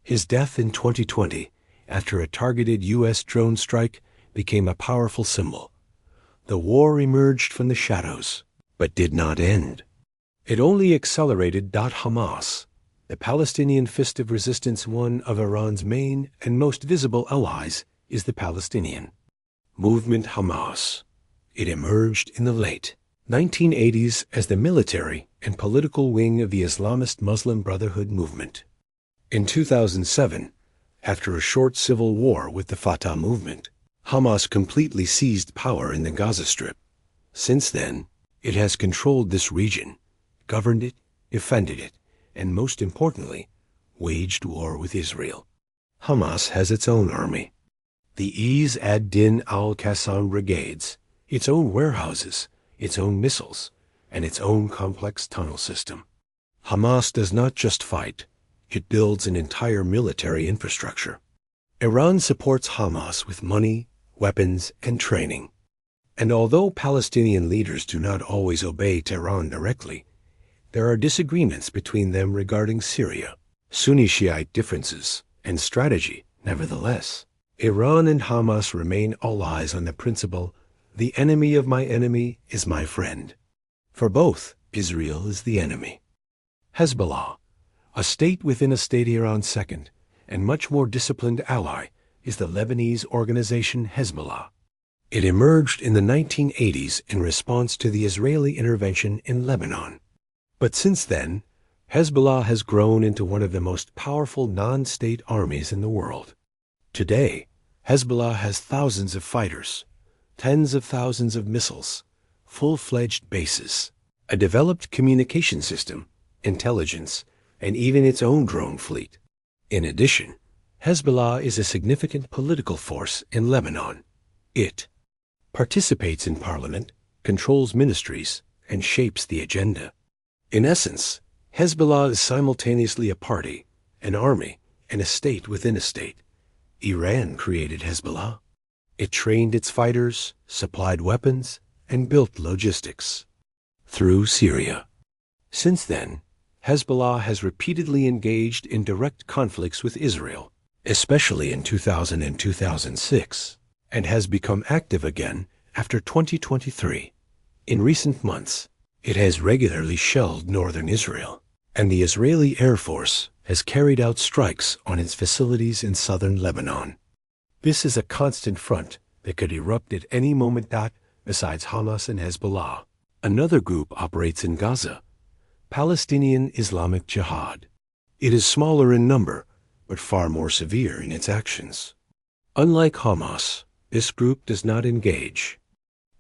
A: His death in 2020, after a targeted U.S. drone strike, became a powerful symbol. The war emerged from the shadows, but did not end. It only accelerated. Hamas, the Palestinian fist of resistance, one of Iran's main and most visible allies, is the Palestinian movement Hamas. It emerged in the late 1980s as the military and political wing of the Islamist Muslim Brotherhood movement. In 2007, after a short civil war with the Fatah movement, Hamas completely seized power in the Gaza Strip. Since then, it has controlled this region, governed it, defended it, and most importantly, waged war with Israel. Hamas has its own army, the Izz ad-Din al-Qassam brigades, its own warehouses, its own missiles, and its own complex tunnel system. Hamas does not just fight, it builds an entire military infrastructure. Iran supports Hamas with money, weapons, and training. And although Palestinian leaders do not always obey Tehran directly, there are disagreements between them regarding Syria, Sunni Shiite differences, and strategy. Nevertheless, Iran and Hamas remain allies on the principle, the enemy of my enemy is my friend. For both, Israel is the enemy. Hezbollah, a state within a state, Iran's second and much more disciplined ally, is the Lebanese organization Hezbollah. It emerged in the 1980s in response to the Israeli intervention in Lebanon. But since then, Hezbollah has grown into one of the most powerful non-state armies in the world. Today, Hezbollah has thousands of fighters, tens of thousands of missiles, full-fledged bases, a developed communication system, intelligence, and even its own drone fleet. In addition, Hezbollah is a significant political force in Lebanon. It participates in parliament, controls ministries, and shapes the agenda. In essence, Hezbollah is simultaneously a party, an army, and a state within a state. Iran created Hezbollah. It trained its fighters, supplied weapons, and built logistics through Syria. Since then, Hezbollah has repeatedly engaged in direct conflicts with Israel, especially in 2000 and 2006, and has become active again after 2023. In recent months, it has regularly shelled northern Israel, and the Israeli Air Force has carried out strikes on its facilities in southern Lebanon. This is a constant front that could erupt at any moment. Besides Hamas and Hezbollah, another group operates in Gaza, Palestinian Islamic Jihad. It is smaller in number, but far more severe in its actions. Unlike Hamas, this group does not engage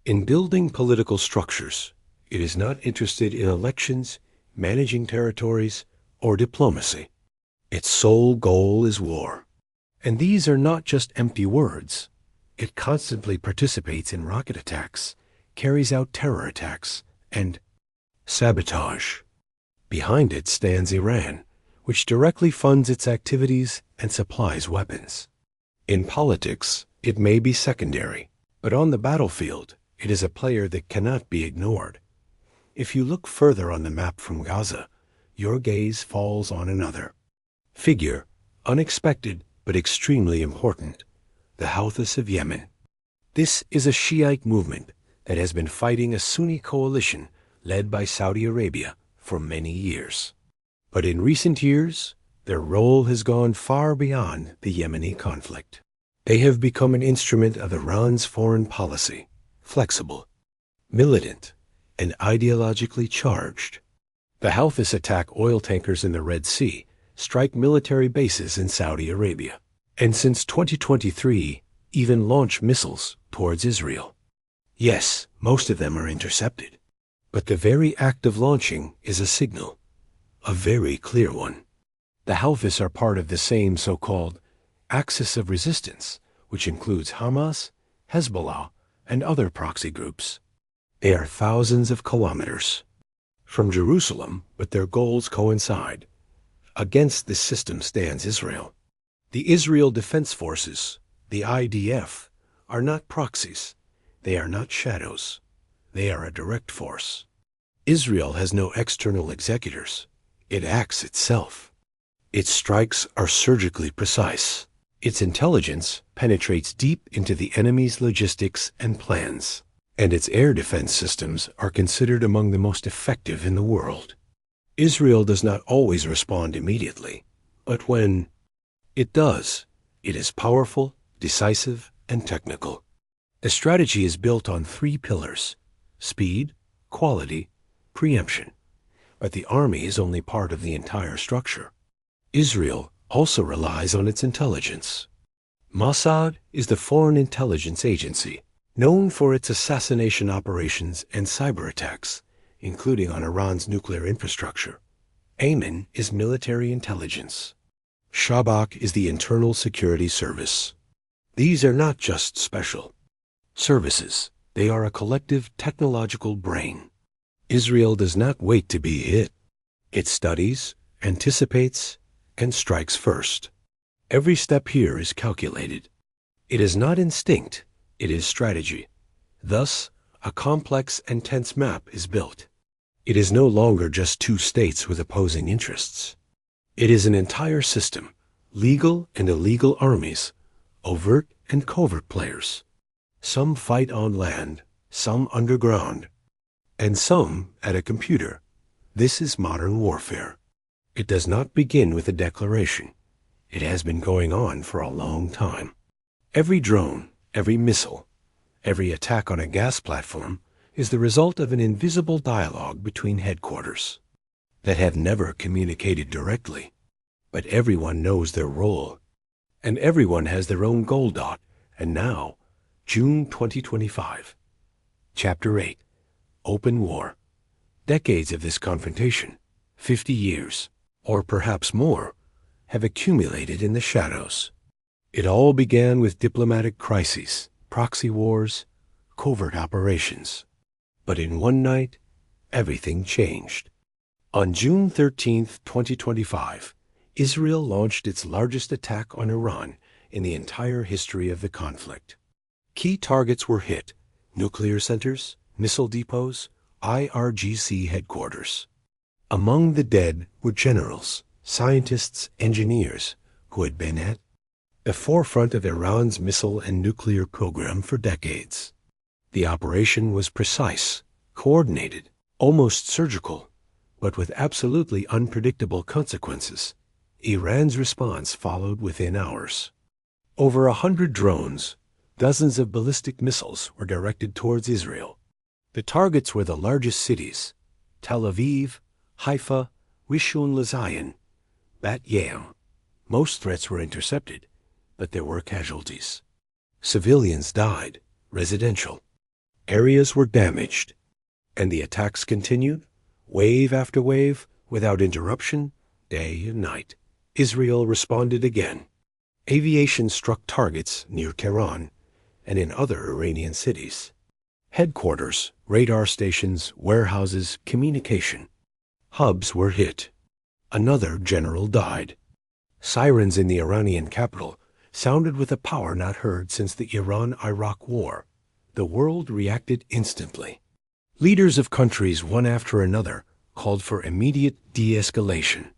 A: in building political structures. It is not interested in elections, managing territories, or diplomacy. Its sole goal is war. And these are not just empty words. It constantly participates in rocket attacks, carries out terror attacks, and sabotage. Behind it stands Iran, which directly funds its activities and supplies weapons. In politics, it may be secondary, but on the battlefield, it is a player that cannot be ignored. If you look further on the map from Gaza, your gaze falls on another figure, unexpected but extremely important, the Houthis of Yemen. This is a Shiite movement that has been fighting a Sunni coalition led by Saudi Arabia for many years. But in recent years, their role has gone far beyond the Yemeni conflict. They have become an instrument of Iran's foreign policy, flexible, militant, and ideologically charged. The Houthis attack oil tankers in the Red Sea, strike military bases in Saudi Arabia, and since 2023, even launch missiles towards Israel. Yes, most of them are intercepted, but the very act of launching is a signal, a very clear one. The Houthis are part of the same so-called axis of resistance, which includes Hamas, Hezbollah, and other proxy groups. They are thousands of kilometers from Jerusalem, but their goals coincide. Against this system stands Israel. The Israel Defense Forces, the IDF, are not proxies. They are not shadows. They are a direct force. Israel has no external executors. It acts itself. Its strikes are surgically precise. Its intelligence penetrates deep into the enemy's logistics and plans, and its air defense systems are considered among the most effective in the world. Israel does not always respond immediately, but when it does, it is powerful, decisive, and technical. The strategy is built on 3 pillars: speed, quality, preemption. But the army is only part of the entire structure. Israel also relies on its intelligence. Mossad is the foreign intelligence agency, known for its assassination operations and cyber attacks, including on Iran's nuclear infrastructure. Ayman is military intelligence. Shabak is the internal security service. These are not just special services. They are a collective technological brain. Israel does not wait to be hit. It studies, anticipates, and strikes first. Every step here is calculated. It is not instinct, it is strategy. Thus, a complex and tense map is built. It is no longer just 2 states with opposing interests. It is an entire system, legal and illegal armies, overt and covert players. Some fight on land, some underground, and some at a computer. This is modern warfare. It does not begin with a declaration. It has been going on for a long time. Every drone, every missile, every attack on a gas platform is the result of an invisible dialogue between headquarters that have never communicated directly. But everyone knows their role, and everyone has their own goal dot. And now, June 2025. Chapter 8. Open War. Decades of this confrontation, 50 years, or perhaps more, have accumulated in the shadows. It all began with diplomatic crises, proxy wars, covert operations. But in one night, everything changed. On June 13, 2025, Israel launched its largest attack on Iran in the entire history of the conflict. Key targets were hit: nuclear centers, missile depots, IRGC headquarters. Among the dead were generals, scientists, engineers who had been at the forefront of Iran's missile and nuclear program for decades. The operation was precise, coordinated, almost surgical, but with absolutely unpredictable consequences. Iran's response followed within hours. Over 100 drones, dozens of ballistic missiles were directed towards Israel. The targets were the largest cities: Tel Aviv, Haifa, Rishon LeZion, Bat Yam. Most threats were intercepted, but there were casualties. Civilians died, residential. Areas were damaged. And the attacks continued, wave after wave, without interruption, day and night. Israel responded again. Aviation struck targets near Tehran and in other Iranian cities. Headquarters, radar stations, warehouses, communication hubs were hit. Another general died. Sirens in the Iranian capital sounded with a power not heard since the Iran-Iraq War. The world reacted instantly. Leaders of countries, one after another, called for immediate de-escalation.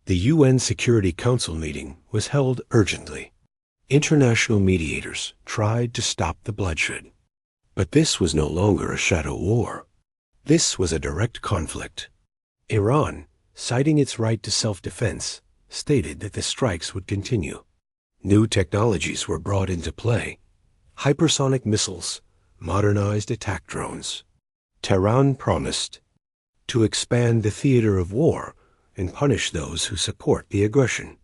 A: The UN Security Council meeting was held urgently. International mediators tried to stop the bloodshed. But this was no longer a shadow war. This was a direct conflict. Iran, citing its right to self-defense, stated that the strikes would continue. New technologies were brought into play: hypersonic missiles, modernized attack drones. Tehran promised to expand the theater of war and punish those who support the aggression.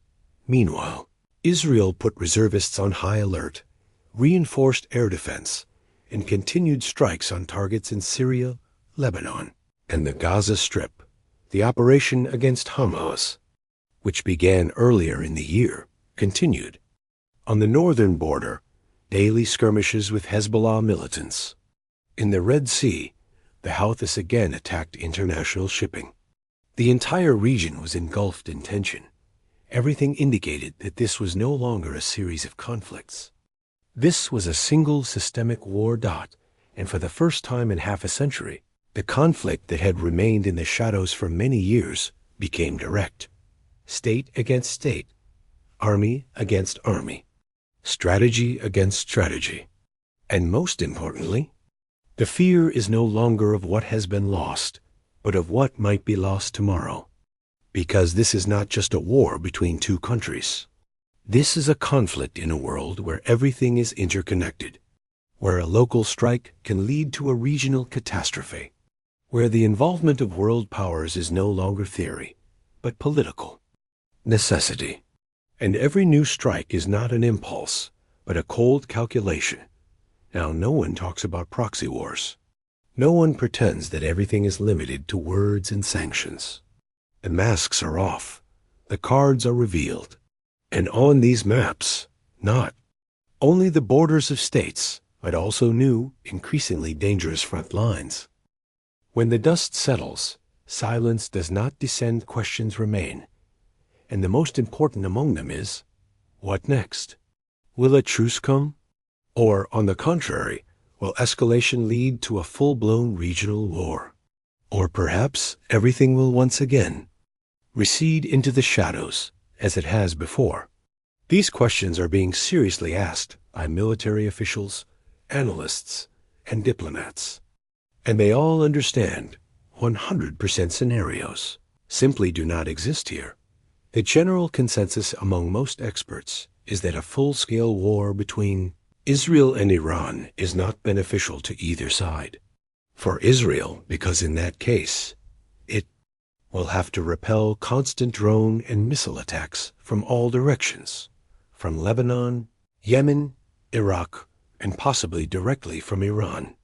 A: Meanwhile, Israel put reservists on high alert, reinforced air defense, and continued strikes on targets in Syria, Lebanon, and the Gaza Strip. The operation against Hamas, which began earlier in the year, continued. On the northern border, daily skirmishes with Hezbollah militants. In the Red Sea, the Houthis again attacked international shipping. The entire region was engulfed in tension. Everything indicated that this was no longer a series of conflicts. This was a single systemic war. And for the first time in half a century, the conflict that had remained in the shadows for many years became direct. State against state, army against army, strategy against strategy. And most importantly, the fear is no longer of what has been lost, but of what might be lost tomorrow. Because this is not just a war between two countries. This is a conflict in a world where everything is interconnected, where a local strike can lead to a regional catastrophe, where the involvement of world powers is no longer theory, but political necessity. And every new strike is not an impulse, but a cold calculation. Now, no one talks about proxy wars. No one pretends that everything is limited to words and sanctions. The masks are off. The cards are revealed. And on these maps, not only the borders of states, but also new, increasingly dangerous front lines. When the dust settles, silence does not descend, questions remain. And the most important among them is, what next? Will a truce come? Or, on the contrary, will escalation lead to a full-blown regional war? Or perhaps everything will once again recede into the shadows, as it has before. These questions are being seriously asked by military officials, analysts, and diplomats. And they all understand 100% scenarios simply do not exist here. The general consensus among most experts is that a full-scale war between Israel and Iran is not beneficial to either side. For Israel, because in that case, it will have to repel constant drone and missile attacks from all directions, from Lebanon, Yemen, Iraq, and possibly directly from Iran.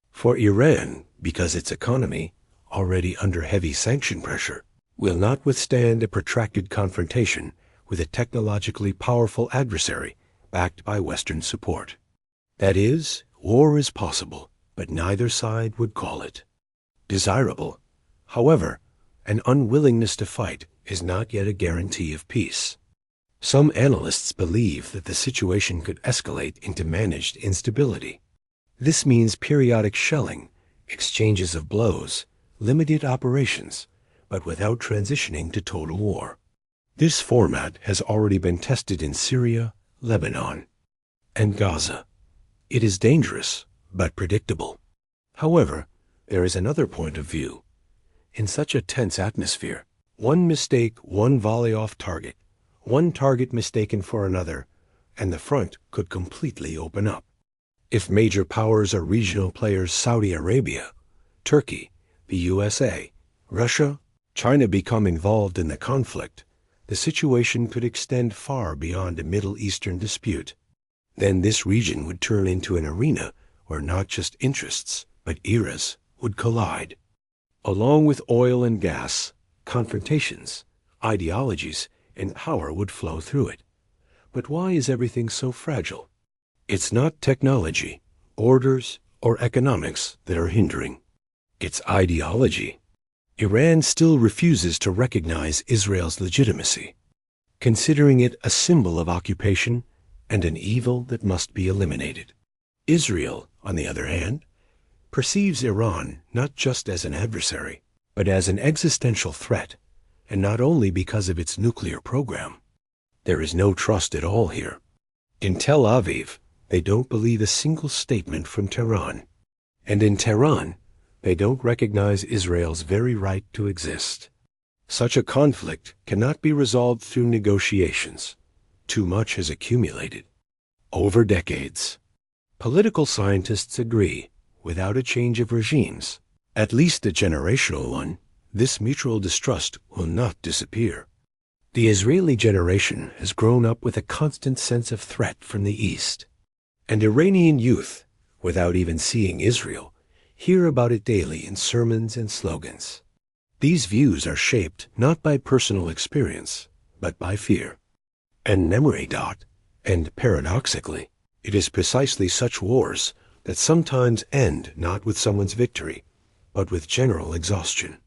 A: For Iran, because its economy, already under heavy sanction pressure, will not withstand a protracted confrontation with a technologically powerful adversary backed by Western support. That is, war is possible, but neither side would call it desirable. However, an unwillingness to fight is not yet a guarantee of peace. Some analysts believe that the situation could escalate into managed instability. This means periodic shelling, exchanges of blows, limited operations, but without transitioning to total war. This format has already been tested in Syria, Lebanon, and Gaza. It is dangerous, but predictable. However, there is another point of view. In such a tense atmosphere, one mistake, one volley off target, one target mistaken for another, and the front could completely open up. If major powers or regional players, Saudi Arabia, Turkey, the USA, Russia, China become involved in the conflict, the situation could extend far beyond a Middle Eastern dispute. Then this region would turn into an arena where not just interests, but eras would collide. Along with oil and gas, confrontations, ideologies, and power would flow through it. But why is everything so fragile? It's not technology, orders, or economics that are hindering. It's ideology. Iran still refuses to recognize Israel's legitimacy, considering it a symbol of occupation and an evil that must be eliminated. Israel, on the other hand, perceives Iran not just as an adversary, but as an existential threat, and not only because of its nuclear program. There is no trust at all here. In Tel Aviv, they don't believe a single statement from Tehran. And in Tehran, they don't recognize Israel's very right to exist. Such a conflict cannot be resolved through negotiations. Too much has accumulated over decades. Political scientists agree, without a change of regimes, at least a generational one, this mutual distrust will not disappear. The Israeli generation has grown up with a constant sense of threat from the East. And Iranian youth, without even seeing Israel, hear about it daily in sermons and slogans. These views are shaped not by personal experience, but by fear and memory. And paradoxically, it is precisely such wars that sometimes end not with someone's victory, but with general exhaustion.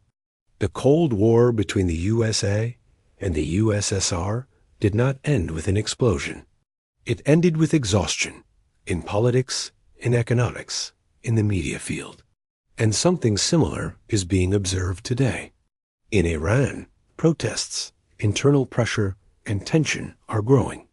A: The Cold War between the USA and the USSR did not end with an explosion. It ended with exhaustion in politics, in economics, in the media field. And something similar is being observed today. In Iran, protests, internal pressure, and tension are growing.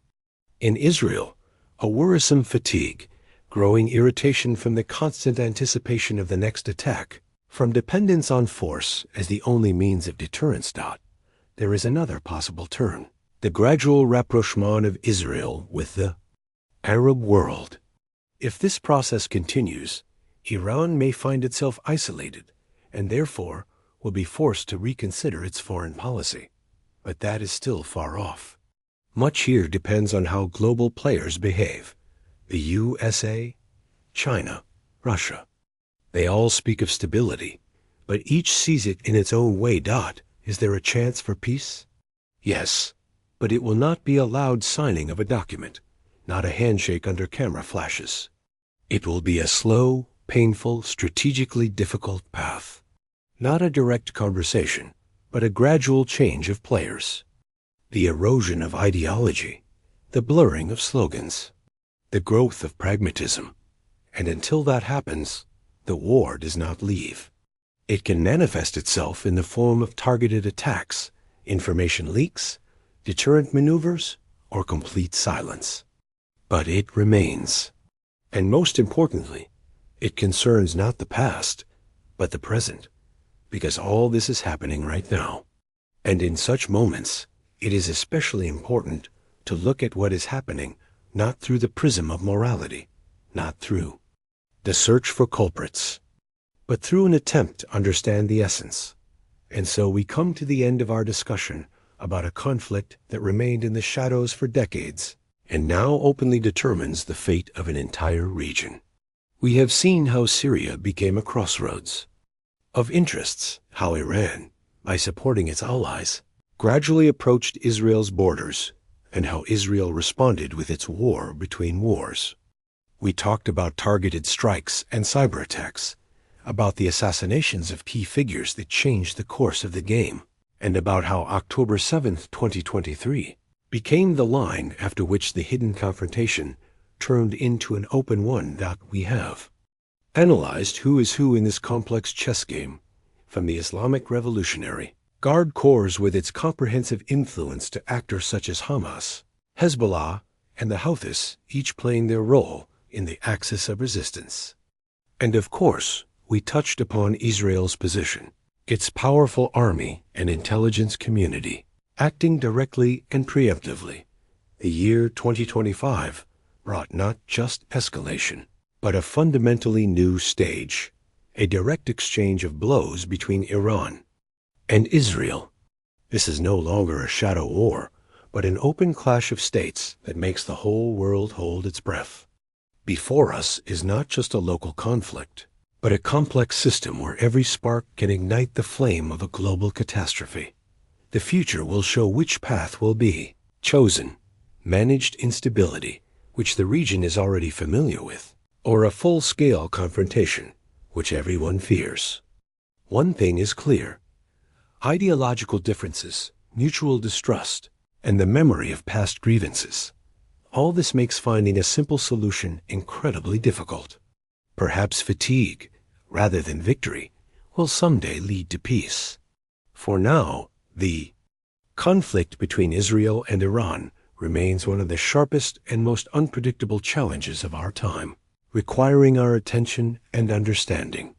A: In Israel, a worrisome fatigue, growing irritation from the constant anticipation of the next attack, from dependence on force as the only means of deterrence. There is another possible turn, the gradual rapprochement of Israel with the Arab world. If this process continues, Iran may find itself isolated, and therefore will be forced to reconsider its foreign policy. But that is still far off. Much here depends on how global players behave. The USA, China, Russia. They all speak of stability, but each sees it in its own way. Is there a chance for peace? Yes, but it will not be a loud signing of a document, not a handshake under camera flashes. It will be a slow, painful, strategically difficult path. Not a direct conversation, but a gradual change of players. The erosion of ideology, the blurring of slogans, the growth of pragmatism. And until that happens, the war does not leave. It can manifest itself in the form of targeted attacks, information leaks, deterrent maneuvers, or complete silence. But it remains. And most importantly, it concerns not the past, but the present, because all this is happening right now. And in such moments, it is especially important to look at what is happening not through the prism of morality, not through the search for culprits, but through an attempt to understand the essence. And so we come to the end of our discussion about a conflict that remained in the shadows for decades and now openly determines the fate of an entire region. We have seen how Syria became a crossroads. Of interests, how Iran, by supporting its allies, gradually approached Israel's borders, and how Israel responded with its war between wars. We talked about targeted strikes and cyber attacks, about the assassinations of key figures that changed the course of the game, and about how October 7th, 2023 became the line after which the hidden confrontation turned into an open one. That we have analyzed who is who in this complex chess game, from the Islamic Revolutionary Guard Corps with its comprehensive influence to actors such as Hamas, Hezbollah, and the Houthis, each playing their role in the axis of resistance. And of course, we touched upon Israel's position, its powerful army and intelligence community, acting directly and preemptively. The year 2025 brought not just escalation, but a fundamentally new stage, a direct exchange of blows between Iran and Israel. This is no longer a shadow war, but an open clash of states that makes the whole world hold its breath. Before us is not just a local conflict, but a complex system where every spark can ignite the flame of a global catastrophe. The future will show which path will be chosen: managed instability, which the region is already familiar with, or a full-scale confrontation, which everyone fears. One thing is clear: ideological differences, mutual distrust, and the memory of past grievances. All this makes finding a simple solution incredibly difficult. Perhaps fatigue, rather than victory, will someday lead to peace. For now, the conflict between Israel and Iran remains one of the sharpest and most unpredictable challenges of our time, requiring our attention and understanding.